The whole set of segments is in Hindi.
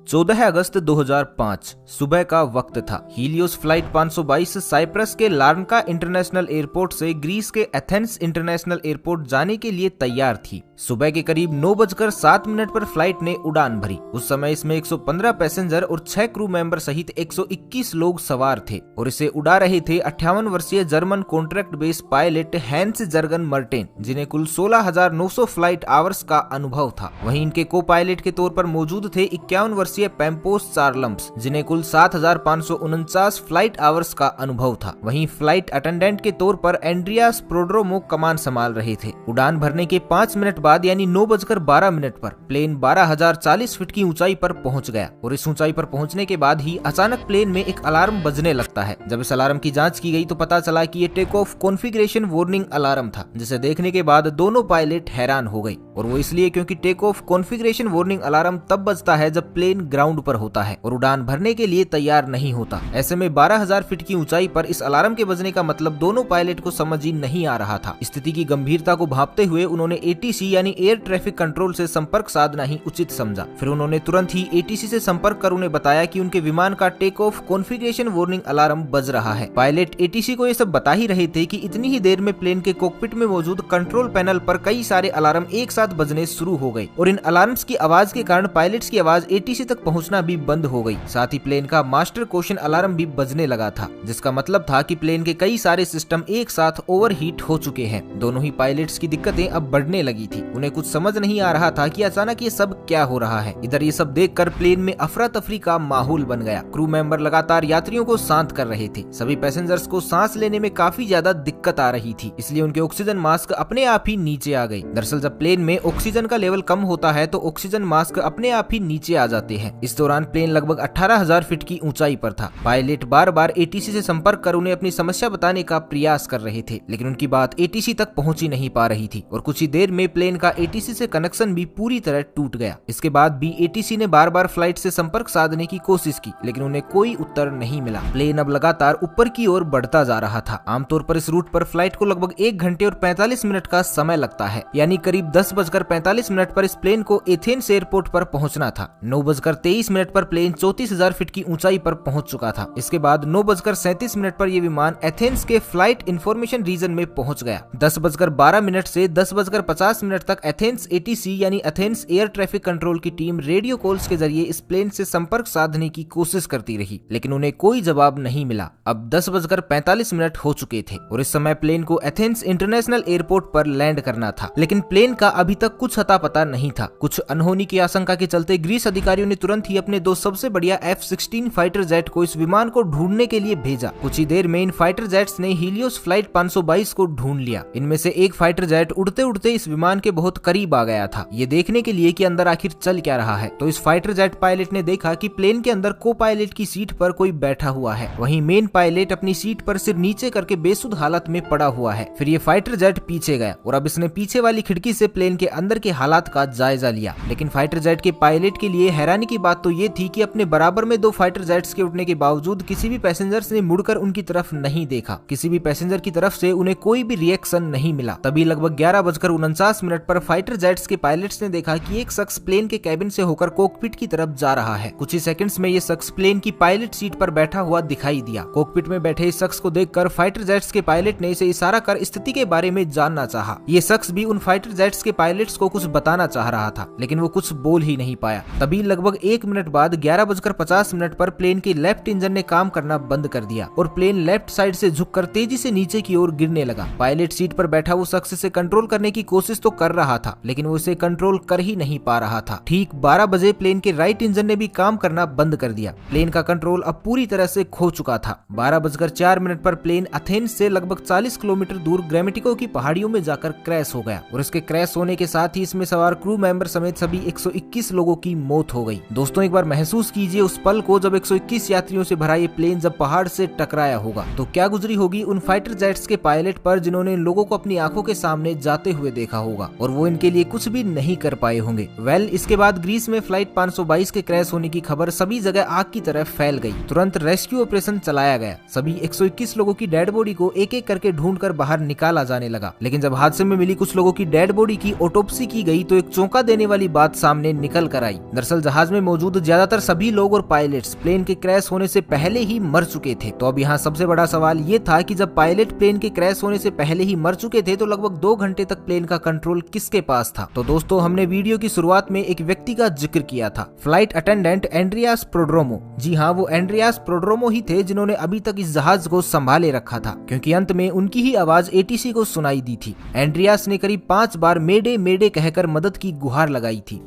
14 अगस्त 2005 सुबह का वक्त था। हीलियोस फ्लाइट 522 साइप्रस के लार्नाका इंटरनेशनल एयरपोर्ट से ग्रीस के एथेंस इंटरनेशनल एयरपोर्ट जाने के लिए तैयार थी। सुबह के करीब 9:07 पर फ्लाइट ने उड़ान भरी। उस समय इसमें 115 पैसेंजर और 6 क्रू मेंबर सहित 121 लोग सवार थे और इसे उड़ा रहे थे 58 वर्षीय German contract base pilot Hans Jurgen Merten, जिन्हें कुल 16,900 फ्लाइट आवर्स का अनुभव था। वहीं इनके को पायलट के तौर पर मौजूद थे 51 वर्षीय पैम्पोस चार्लम्स, जिन्हें कुल 7,549 फ्लाइट आवर्स का अनुभव था। वहीं फ्लाइट अटेंडेंट के तौर पर एंड्रियास प्रोड्रोमो कमान संभाल रहे थे। उड़ान भरने के 5 मिनट बाद यानी 9:12 पर प्लेन 12,040 फीट की ऊंचाई पर पहुंच गया और इस ऊंचाई पर पहुंचने के बाद ही अचानक प्लेन में एक अलार्म बजने लगता है। जब इस अलार्म की जांच की गई तो पता चला कि ये takeoff configuration warning alarm था, जिसे देखने के बाद दोनों पायलट हैरान हो गए। और वो इसलिए क्योंकि takeoff configuration warning alarm तब बजता है जब प्लेन ग्राउंड पर होता है और उड़ान भरने के लिए तैयार नहीं होता। ऐसे में 12,000 फीट की ऊंचाई पर इस अलार्म के बजने का मतलब दोनों पायलट को समझ ही नहीं आ रहा था। स्थिति की गंभीरता को भांपते हुए उन्होंने एटीसी यानी एयर ट्रैफिक कंट्रोल से संपर्क साधना ही उचित समझा। फिर उन्होंने तुरंत ही एटीसी से संपर्क कर उन्हें बताया कि उनके विमान का takeoff configuration warning alarm बज रहा है। पायलट एटीसी को ये सब बता ही रहे थे कि इतनी ही देर में प्लेन के कॉकपिट में मौजूद कंट्रोल पैनल पर कई सारे अलार्म एक साथ बजने शुरू हो गए और इन अलार्म्स की आवाज के कारण पायलट्स की आवाज एटीसी तक पहुंचना भी बंद हो गई। साथ ही प्लेन का मास्टर क्वेश्चन अलार्म भी बजने लगा था, जिसका मतलब था कि प्लेन के कई सारे सिस्टम एक साथ ओवरहीट हो चुके हैं। दोनों ही पायलट्स की दिक्कतें अब बढ़ने लगी थी। उन्हें कुछ समझ नहीं आ रहा था कि अचानक ये सब क्या हो रहा है। इधर ये सब देखकर प्लेन में अफरा तफरी का माहौल बन गया। क्रू मेंबर लगातार यात्रियों को शांत कर रहे थे। सभी पैसेंजर्स को सांस लेने में काफी ज्यादा दिक्कत आ रही थी, इसलिए उनके ऑक्सीजन मास्क अपने आप ही नीचे आ गए। दरअसल जब प्लेन में ऑक्सीजन का लेवल कम होता है तो ऑक्सीजन मास्क अपने आप ही नीचे आ जाते हैं। इस दौरान प्लेन लगभग 18,000 फीट की ऊंचाई पर था। पायलट बार बार एटीसी से संपर्क कर उन्हें अपनी समस्या बताने का प्रयास कर रहे थे, लेकिन उनकी बात एटीसी तक पहुंच ही नहीं पा रही थी और कुछ ही देर में प्लेन का एटीसी से कनेक्शन भी पूरी तरह टूट गया। इसके बाद भी एटीसी ने बार बार फ्लाइट से संपर्क साधने की कोशिश की, लेकिन उन्हें कोई उत्तर नहीं मिला। प्लेन अब लगातार ऊपर की ओर बढ़ता जा रहा था। आमतौर पर इस रूट पर फ्लाइट को लगभग 1 घंटे और 45 मिनट का समय लगता है, यानी करीब 10:45 पर इस प्लेन को एथेंस एयरपोर्ट पर पहुंचना था। 9:23 पर प्लेन 34,000 फीट की ऊंचाई पर पहुंच चुका था। इसके बाद 9:37 पर यह विमान एथेंस के फ्लाइट इंफॉर्मेशन रीजन में पहुंच गया। 10:12 से 10:50 तक एथेंस एटीसी यानी एथेंस एयर ट्रैफिक कंट्रोल की टीम रेडियो कॉल्स के जरिए इस प्लेन से संपर्क साधने की कोशिश करती रही, लेकिन उन्हें कोई जवाब नहीं मिला। अब 10:45 हो चुके थे और इस समय प्लेन को एथेंस इंटरनेशनल एयरपोर्ट पर लैंड करना था, लेकिन प्लेन का अभी तक कुछ अता पता नहीं था। कुछ अनहोनी की आशंका के चलते ग्रीस अधिकारियों ने तुरंत ही अपने 2 सबसे बढ़िया F-16 फाइटर जेट को इस विमान को ढूंढने के लिए भेजा। कुछ ही देर में इन फाइटर जेट्स ने हीलियोस फ्लाइट 522 को ढूंढ लिया। इनमें से एक फाइटर जेट उड़ते उड़ते इस विमान के बहुत करीब आ गया था, ये देखने के लिए कि अंदर आखिर चल क्या रहा है। तो इस फाइटर जेट पायलट ने देखा कि प्लेन के अंदर को पायलट की सीट पर कोई बैठा हुआ है। वहीं मेन पायलट अपनी सीट पर सिर नीचे करके बेसुध हालत में पड़ा हुआ है। फिर ये फाइटर जेट पीछे गया और अब इसने पीछे वाली खिड़की से प्लेन के अंदर के हालात का जायजा लिया। लेकिन फाइटर जेट के पायलट के लिए हैरानी की बात तो ये थी कि अपने बराबर में 2 फाइटर जेट्स के उड़ने के बावजूद किसी भी पैसेंजर्स ने मुड़कर उनकी तरफ नहीं देखा। किसी भी पैसेंजर की तरफ से उन्हें कोई भी रिएक्शन नहीं मिला। तभी लगभग 11:49 पर फाइटर जेट्स के पायलट्स ने देखा कि एक शख्स प्लेन के कैबिन से होकर कॉकपिट की तरफ जा रहा है। कुछ ही सेकंड्स में ये शख्स प्लेन की पायलट सीट पर बैठा हुआ दिखाई दिया। कॉकपिट में बैठे इस शख्स को देखकर फाइटर जेट्स के पायलट ने इसे इशारा कर स्थिति के बारे में जानना चाहा। ये शख्स भी उन फाइटर जेट्स के पायलट्स को कुछ बताना चाह रहा था, लेकिन वो कुछ बोल ही नहीं पाया। तभी लगभग 1 मिनट बाद 11:50 पर प्लेन के लेफ्ट इंजन ने काम करना बंद कर दिया और प्लेन लेफ्ट साइड से झुककर तेजी से नीचे की ओर गिरने लगा। पायलट सीट पर बैठा वो शख्स इसे कंट्रोल करने की कोशिश तो कर रहा था, लेकिन वो इसे कंट्रोल कर ही नहीं पा रहा था। ठीक 12 बजे प्लेन के राइट इंजन ने भी काम करना बंद कर दिया। प्लेन का कंट्रोल अब पूरी तरह से खो चुका था। 12:04 पर प्लेन एथेंस से लगभग 40 किलोमीटर दूर ग्रामेटिको की पहाड़ियों में जाकर क्रैश हो गया और इसके क्रैश होने के साथ ही इसमें सवार क्रू मेंबर समेत सभी 121 लोगों की मौत हो गई। दोस्तों, एक बार महसूस कीजिए उस पल को जब 121 यात्रियों से भरा ये प्लेन जब पहाड़ से टकराया होगा तो क्या गुजरी होगी उन फाइटर जेट्स के पायलट पर, जिन्होंने इन लोगों को अपनी आंखों के सामने जाते हुए देखा होगा और वो इनके लिए कुछ भी नहीं कर पाए होंगे। इसके बाद ग्रीस में फ्लाइट 522 के क्रैश होने की खबर सभी जगह आग की तरह फैल गई। तुरंत रेस्क्यू ऑपरेशन चलाया गया। सभी 121 लोगों की डेड बॉडी को एक एक करके ढूंढकर बाहर निकाला जाने लगा। लेकिन जब हादसे में मिली कुछ लोगों की डेड बॉडी की ऑटोप्सी की गई तो एक चौंका देने वाली बात सामने निकल कर आई। दरअसल जहाज में में मौजूद ज्यादातर सभी लोग और पायलट्स प्लेन के क्रैश होने से पहले ही मर चुके थे। तो अब यहाँ सबसे बड़ा सवाल ये था कि जब पायलट प्लेन के क्रैश होने से पहले ही मर चुके थे तो लगभग 2 घंटे तक प्लेन का कंट्रोल किसके पास था। तो दोस्तों, हमने वीडियो की शुरुआत में एक व्यक्ति का जिक्र किया था, फ्लाइट अटेंडेंट एंड्रियास प्रोड्रोमो। जी हाँ, वो एंड्रियास प्रोड्रोमो ही थे जिन्होंने अभी तक इस जहाज को संभाले रखा था, क्योंकि अंत में उनकी ही आवाज एटीसी को सुनाई दी थी। एंड्रियास ने करीब 5 बार मेडे मेडे कहकर मदद की गुहार लगाई थी।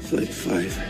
Flight 5.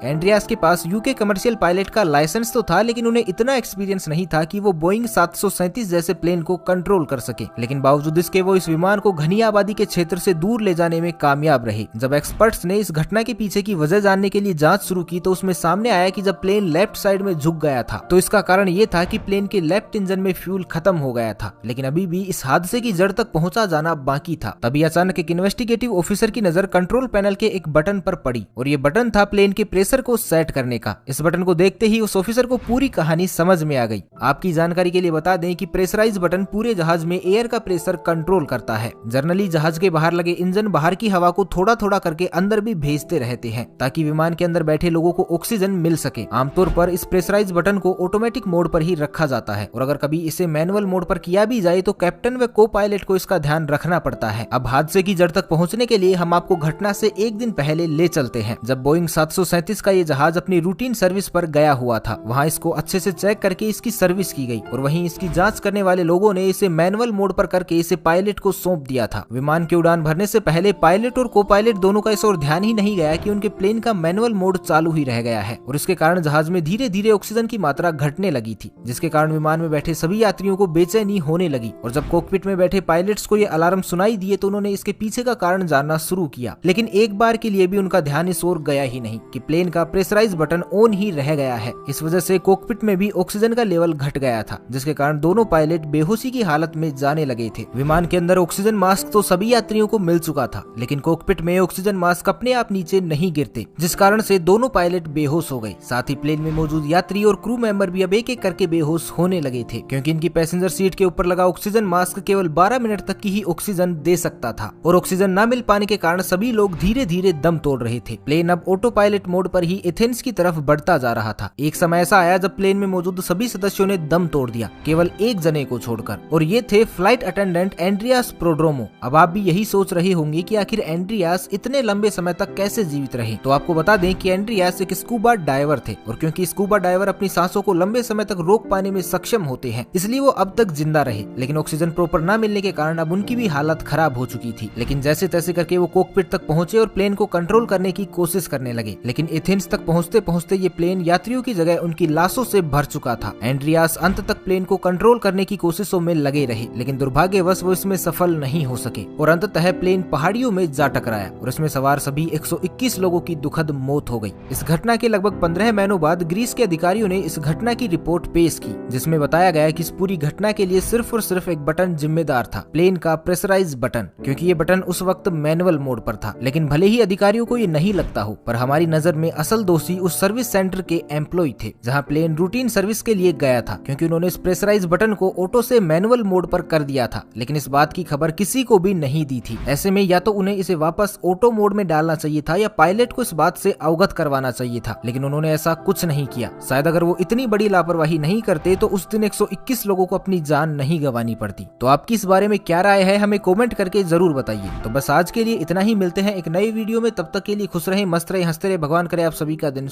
एंड्रियास के पास यूके कमर्शियल पायलट का लाइसेंस तो था, लेकिन उन्हें इतना एक्सपीरियंस नहीं था कि वो बोइंग 737 जैसे प्लेन को कंट्रोल कर सके। लेकिन बावजूद इसके वो इस विमान को घनी आबादी के क्षेत्र से दूर ले जाने में कामयाब रहे। जब एक्सपर्ट्स ने इस घटना के पीछे की वजह जानने के लिए जांच शुरू की तो उसमें सामने आया कि जब प्लेन लेफ्ट साइड में झुक गया था तो इसका कारण ये था कि प्लेन के लेफ्ट इंजन में फ्यूल खत्म हो गया था। लेकिन अभी भी इस हादसे की जड़ तक पहुंचा जाना बाकी था। तभी अचानक एक इन्वेस्टिगेटिव ऑफिसर की नजर कंट्रोल पैनल के एक बटन पर पड़ी और ये बटन था प्लेन के प्रेशर को सेट करने का। इस बटन को देखते ही उस ऑफिसर को पूरी कहानी समझ में आ गई। आपकी जानकारी के लिए बता दें कि प्रेशराइज बटन पूरे जहाज में एयर का प्रेशर कंट्रोल करता है। जनरली जहाज के बाहर लगे इंजन बाहर की हवा को थोड़ा थोड़ा करके अंदर भी भेजते रहते हैं ताकि विमान के अंदर बैठे लोगों को ऑक्सीजन मिल सके। आमतौर पर इस प्रेशराइज बटन को ऑटोमेटिक मोड पर ही रखा जाता है और अगर कभी इसे मैनुअल मोड पर किया भी जाए तो कैप्टन व को पायलट को इसका ध्यान रखना पड़ता है। अब हादसे की जड़ तक पहुंचने के लिए हम आपको घटना से एक दिन पहले ले चलते हैं, जब बोइंग 737 का ये जहाज अपनी रूटीन सर्विस पर गया हुआ था। वहां इसको अच्छे से चेक करके इसकी सर्विस की गई और वहीं इसकी जांच करने वाले लोगों ने इसे मैनुअल मोड पर करके इसे पायलट को सौंप दिया था। विमान की उड़ान भरने से पहले पायलट और को पायलट दोनों का इस ओर ध्यान ही नहीं गया कि उनके प्लेन का मैनुअल मोड चालू ही रह गया है और इसके कारण जहाज में धीरे धीरे ऑक्सीजन की मात्रा घटने लगी थी, जिसके कारण विमान में बैठे सभी यात्रियों को बेचैनी होने लगी। और जब कॉकपिट में बैठे पायलट्स को ये अलार्म सुनाई दिए तो उन्होंने इसके पीछे का कारण जानना शुरू किया। लेकिन एक बार के लिए भी उनका ध्यान इस ओर गया ही नहीं कि प्लेन का प्रेशराइज बटन ऑन ही रह गया है। इस वजह से कॉकपिट में भी ऑक्सीजन का लेवल घट गया था, जिसके कारण दोनों पायलट बेहोशी की हालत में जाने लगे थे। विमान के अंदर ऑक्सीजन मास्क तो सभी यात्रियों को मिल चुका था, लेकिन कॉकपिट में ऑक्सीजन मास्क अपने आप नीचे नहीं गिरते, जिस कारण से दोनों पायलट बेहोश हो गए। साथ ही प्लेन में मौजूद यात्री और क्रू मेंबर भी अब एक एक करके बेहोश होने लगे थे, क्योंकि इनकी पैसेंजर सीट के ऊपर लगा ऑक्सीजन मास्क केवल 12 मिनट तक की ही ऑक्सीजन दे सकता था और ऑक्सीजन न मिल पाने के कारण सभी लोग धीरे धीरे दम तोड़ रहे थे। प्लेन अब ऑटो पायलट मोड पर ही एथेंस की तरफ बढ़ता जा रहा था। एक समय ऐसा आया जब प्लेन में मौजूद सभी सदस्यों ने दम तोड़ दिया, केवल एक जने को छोड़कर, और ये थे फ्लाइट अटेंडेंट एंड्रियास प्रोड्रोमो। अब आप भी यही सोच रहे होंगे कि आखिर एंड्रियास इतने लंबे समय तक कैसे जीवित रहे। तो आपको बता दें कि एंड्रियास एक स्कूबा डाइवर थे और क्योंकि स्कूबा डाइवर अपनी सांसों को लंबे समय तक रोक पाने में सक्षम होते हैं, इसलिए वो अब तक जिंदा रहे। लेकिन ऑक्सीजन प्रॉपर न मिलने के कारण अब उनकी भी हालत खराब हो चुकी थी। लेकिन जैसे तैसे करके वो कॉकपिट तक पहुंचे और प्लेन को कंट्रोल करने की कोशिश करने लगे। लेकिन एथेंस तक पहुंचते पहुंचते ये प्लेन यात्रियों की जगह उनकी लाशों से भर चुका था। एंड्रियास अंत तक प्लेन को कंट्रोल करने की कोशिशों में लगे रहे, लेकिन दुर्भाग्यवश वो इसमें सफल नहीं हो सके और अंततः प्लेन पहाड़ियों में जा टकराया और इसमें सवार सभी 121 लोगों की दुखद मौत हो गई। इस घटना के लगभग 15 महीनों बाद ग्रीस के अधिकारियों ने इस घटना की रिपोर्ट पेश की, जिसमें बताया गया कि इस पूरी घटना के लिए सिर्फ और सिर्फ एक बटन जिम्मेदार था, प्लेन का प्रेशराइज बटन, क्योंकि ये बटन उस वक्त मैनुअल मोड पर था। लेकिन भले ही अधिकारियों को ये नहीं लगता हो, पर हमारी नजर में असल दोषी उस सर्विस सेंटर के एम्प्लॉय थे जहां प्लेन रूटीन सर्विस के लिए गया था, क्योंकि उन्होंने इस प्रेशराइज बटन को ऑटो से मैनुअल मोड पर कर दिया था। लेकिन इस बात की खबर किसी को भी नहीं दी थी। ऐसे में या तो उन्हें इसे वापस ऑटो मोड में डालना चाहिए था या पायलट को इस बात से अवगत करवाना चाहिए था, लेकिन उन्होंने ऐसा कुछ नहीं किया। शायद अगर वो इतनी बड़ी लापरवाही नहीं करते तो उस दिन 121 लोगों को अपनी जान नहीं गंवानी पड़ती। तो आपकी इस बारे में क्या राय है, हमें कमेंट करके जरूर बताइए। तो बस आज के लिए इतना ही, मिलते हैं एक नई वीडियो में। तब तक के लिए खुश रहें, मस्त रहें, हंसते रहें। भगवान करे आप सभी का दिन